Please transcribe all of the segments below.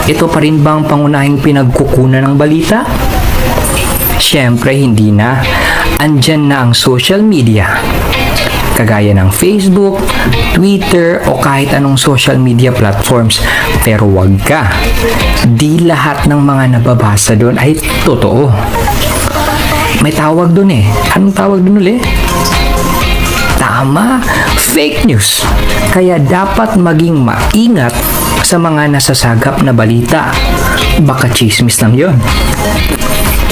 Ito pa rin bang pangunahing pinagkukunan ng balita? Siyempre hindi na. Andyan na ang social media. Kagaya ng Facebook, Twitter o kahit anong social media platforms. Pero wag ka. Di lahat ng mga nababasa doon ay totoo. May tawag doon eh. Anong tawag doon ulit? Tama, fake news. Kaya dapat maging maingat sa mga nasasagap na balita. Baka chismis lang yon.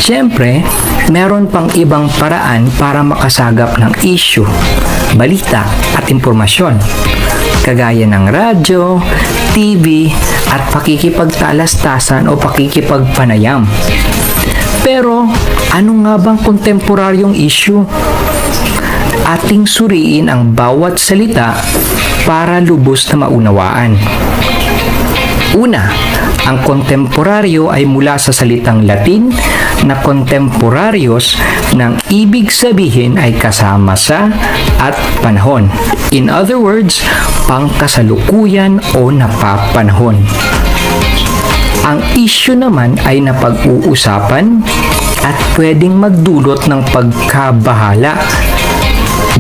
Siyempre, meron pang ibang paraan para makasagap ng issue, balita at impormasyon. Kagaya ng radyo, TV at pakikipagtalastasan o pakikipagpanayam. Pero, ano nga bang kontemporaryong issue? Ating suriin ang bawat salita para lubos na maunawaan. Una, ang kontemporaryo ay mula sa salitang Latin na contemporaneous nang ibig sabihin ay kasama sa at panahon. In other words, pangkasalukuyan o napapanahon. Ang issue naman ay napag-uusapan at pwedeng magdulot ng pagkabahala,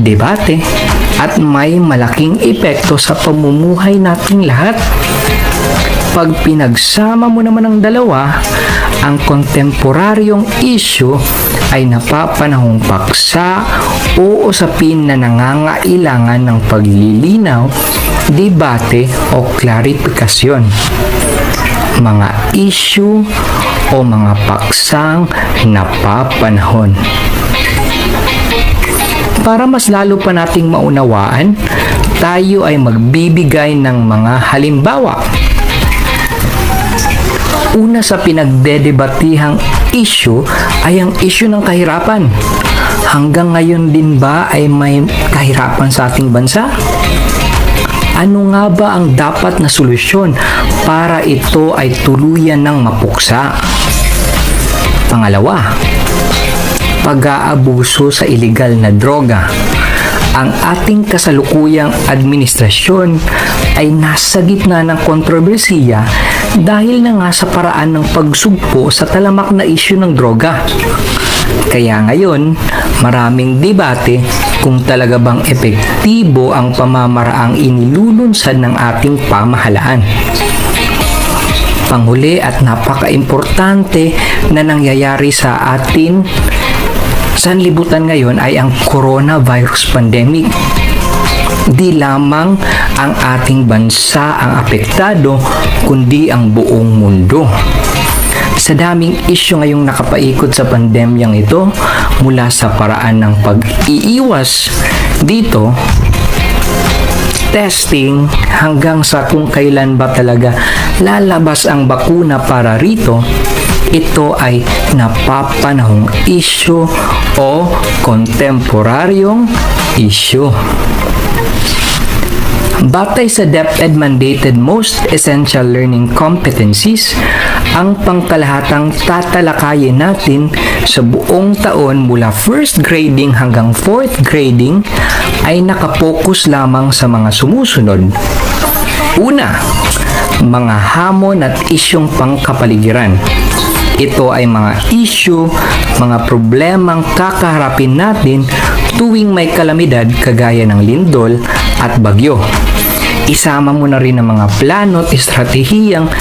debate, at may malaking epekto sa pamumuhay nating lahat. Pag pinagsama mo naman ang dalawa, ang kontemporaryong issue ay napapanahong paksa o usapin na nangangailangan ng paglilinaw, debate o klarifikasyon. Mga issue o mga paksang napapanahon. Para mas lalo pa nating maunawaan, tayo ay magbibigay ng mga halimbawa. Una sa pinagdedebatihang issue ay ang issue ng kahirapan. Hanggang ngayon din ba ay may kahirapan sa ating bansa? Ano nga ba ang dapat na solusyon para ito ay tuluyan ng mapuksa? Pangalawa, pag-aabuso sa ilegal na droga. Ang ating kasalukuyang administrasyon ay nasa gitna ng kontrobersiya dahil na nga sa paraan ng pagsugpo sa talamak na isyu ng droga. Kaya ngayon, maraming debate kung talaga bang epektibo ang pamamaraang inilulunsad ng ating pamahalaan. Panghuli at napaka-importante na nangyayari sa atin sanlibutan ngayon ay ang coronavirus pandemic. Di lamang ang ating bansa ang apektado, kundi ang buong mundo. Sa daming isyu ngayong nakapaikot sa pandemyang ito, mula sa paraan ng pag-iiwas dito, testing, hanggang sa kung kailan ba talaga lalabas ang bakuna para rito, ito ay napapanahong issue o kontemporaryong issue. Batay sa DepEd mandated most essential learning competencies, ang pangkalahatang tatalakayin natin sa buong taon mula first grading hanggang fourth grading ay nakapokus lamang sa mga sumusunod. Una, mga hamon at isyong pangkapaligiran. Ito ay mga issue, mga problemang kakaharapin natin tuwing may kalamidad kagaya ng lindol at bagyo. Isama mo na rin ang mga plano at estratehiyang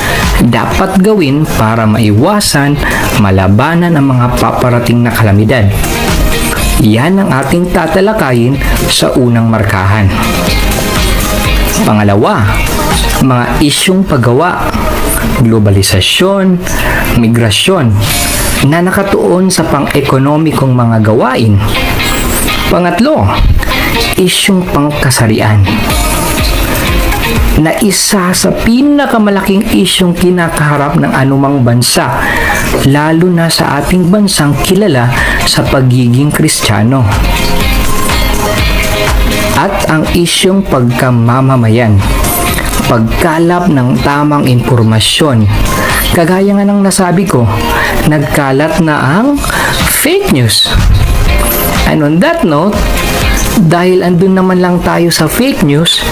dapat gawin para maiwasan, malabanan ang mga paparating na kalamidad. Yan ang ating tatalakayin sa unang markahan. Pangalawa, mga isyong paggawa, globalisasyon, migrasyon, na nakatuon sa pang-ekonomikong mga gawain. Pangatlo, isyong pangkasarian, na isa sa pinakamalaking isyong kinakaharap ng anumang bansa, lalo na sa ating bansang kilala sa pagiging Kristiyano. At ang isyong pagkamamamayan, pagkalap ng tamang impormasyon. Kagaya nga ng nasabi ko, nagkalat na ang fake news. And on that note, dahil andun naman lang tayo sa fake news,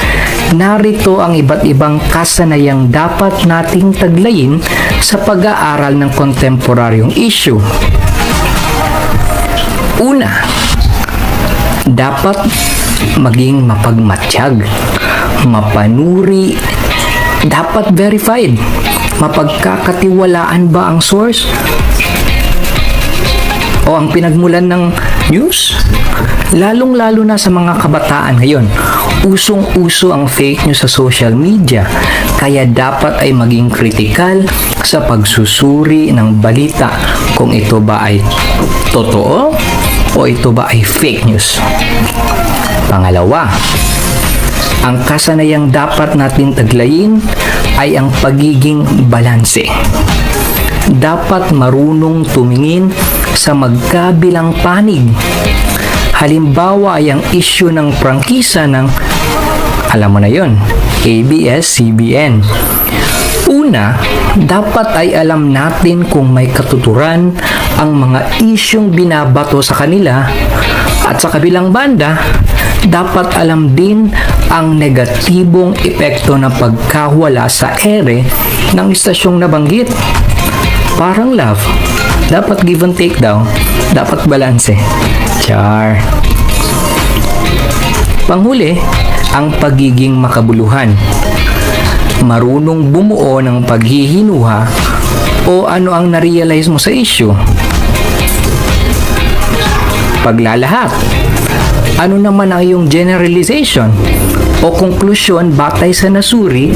narito ang iba't ibang kasanayang dapat nating taglayin sa pag-aaral ng kontemporaryong issue. Una, dapat maging mapagmatsyag, mapanuri, dapat verified. Mapagkakatiwalaan ba ang source o ang pinagmulan ng news? Lalong-lalo na sa mga kabataan ngayon, usong-uso ang fake news sa social media, kaya dapat ay maging kritikal sa pagsusuri ng balita kung ito ba ay totoo o ito ba ay fake news. Pangalawa, ang kasanayang dapat natin taglayin ay ang pagiging balanse. Dapat marunong tumingin sa magkabilang panig. Halimbawa ay ang issue ng prangkisa ng, alam mo na yon, ABS-CBN. Una, dapat ay alam natin kung may katuturan ang mga isyung binabato sa kanila, at sa kabilang banda, dapat alam din ang negatibong epekto ng pagkawala sa ere ng istasyong nabanggit. Parang love, dapat give and take daw, dapat balanse. Char. Panghuli, ang pagiging makabuluhan. Marunong bumuo ng paghihinuha o ano ang narealize mo sa issue. Paglalahat, ano naman ang iyong generalization o conclusion batay sa nasuri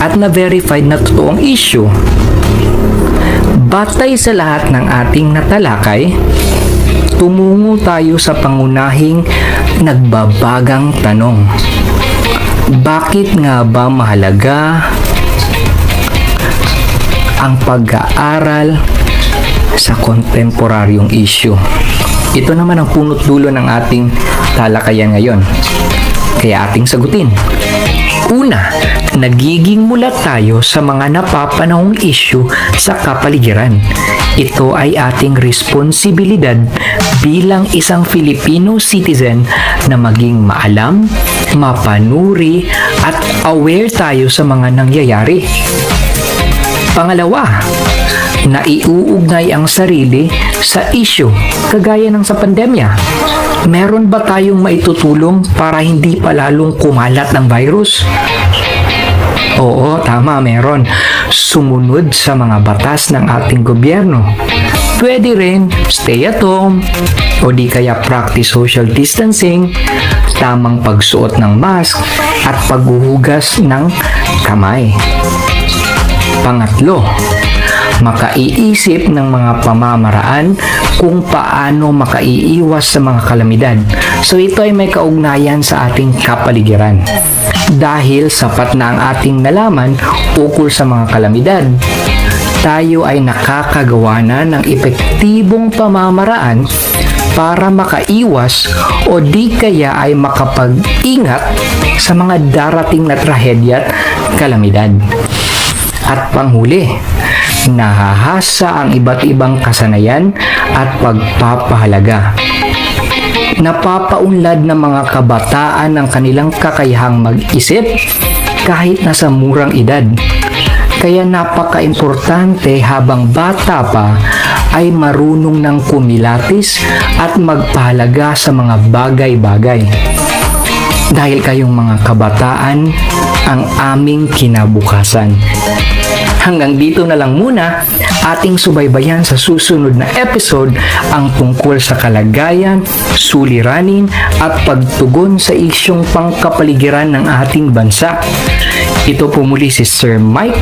at na-verified na totoong issue. Batay sa lahat ng ating natalakay, tumungo tayo sa pangunahing nagbabagang tanong. Bakit nga ba mahalaga ang pag-aaral sa kontemporaryong issue? Ito naman ang punot dulo ng ating talakayan ngayon. Kaya ating sagutin. Una, nagiging mulat tayo sa mga napapanahong issue sa kapaligiran. Ito ay ating responsibilidad bilang isang Filipino citizen na maging maalam, mapanuri, at aware tayo sa mga nangyayari. Pangalawa, naiuugnay ang sarili sa issue kagaya ng sa pandemya. Meron ba tayong maitutulong para hindi pa lalong kumalat ng virus? Oo, tama, meron. Sumunod sa mga batas ng ating gobyerno. Pwede rin stay at home o di kaya practice social distancing, tamang pagsuot ng mask at paghuhugas ng kamay. Pangatlo, makaiisip ng mga pamamaraan kung paano makaiiwas sa mga kalamidad. So ito ay may kaugnayan sa ating kapaligiran. Dahil sapat na ang ating nalaman ukol sa mga kalamidad, tayo ay nakakagawa na ng epektibong pamamaraan para makaiwas o di kaya ay makapag-ingat sa mga darating na trahedya at kalamidad. At panghuli, nahahasa ang iba't ibang kasanayan at pagpapahalaga. Napapaunlad ng mga kabataan ang kanilang kakayahang mag-isip kahit nasa murang edad. Kaya napaka-importante habang bata pa ay marunong ng kumilatis at magpahalaga sa mga bagay-bagay. Dahil kayong mga kabataan ang aming kinabukasan. Hanggang dito na lang muna ating subaybayan sa susunod na episode ang tungkol sa kalagayan, suliranin at pagtugon sa isyong pangkapaligiran ng ating bansa. Ito po muli si Sir Mike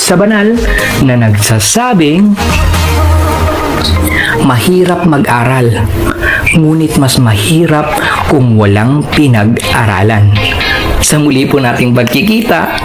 Sabanal na nagsasabing, mahirap mag-aral, ngunit mas mahirap kung walang pinag-aralan. Sa muli po nating pagkikita,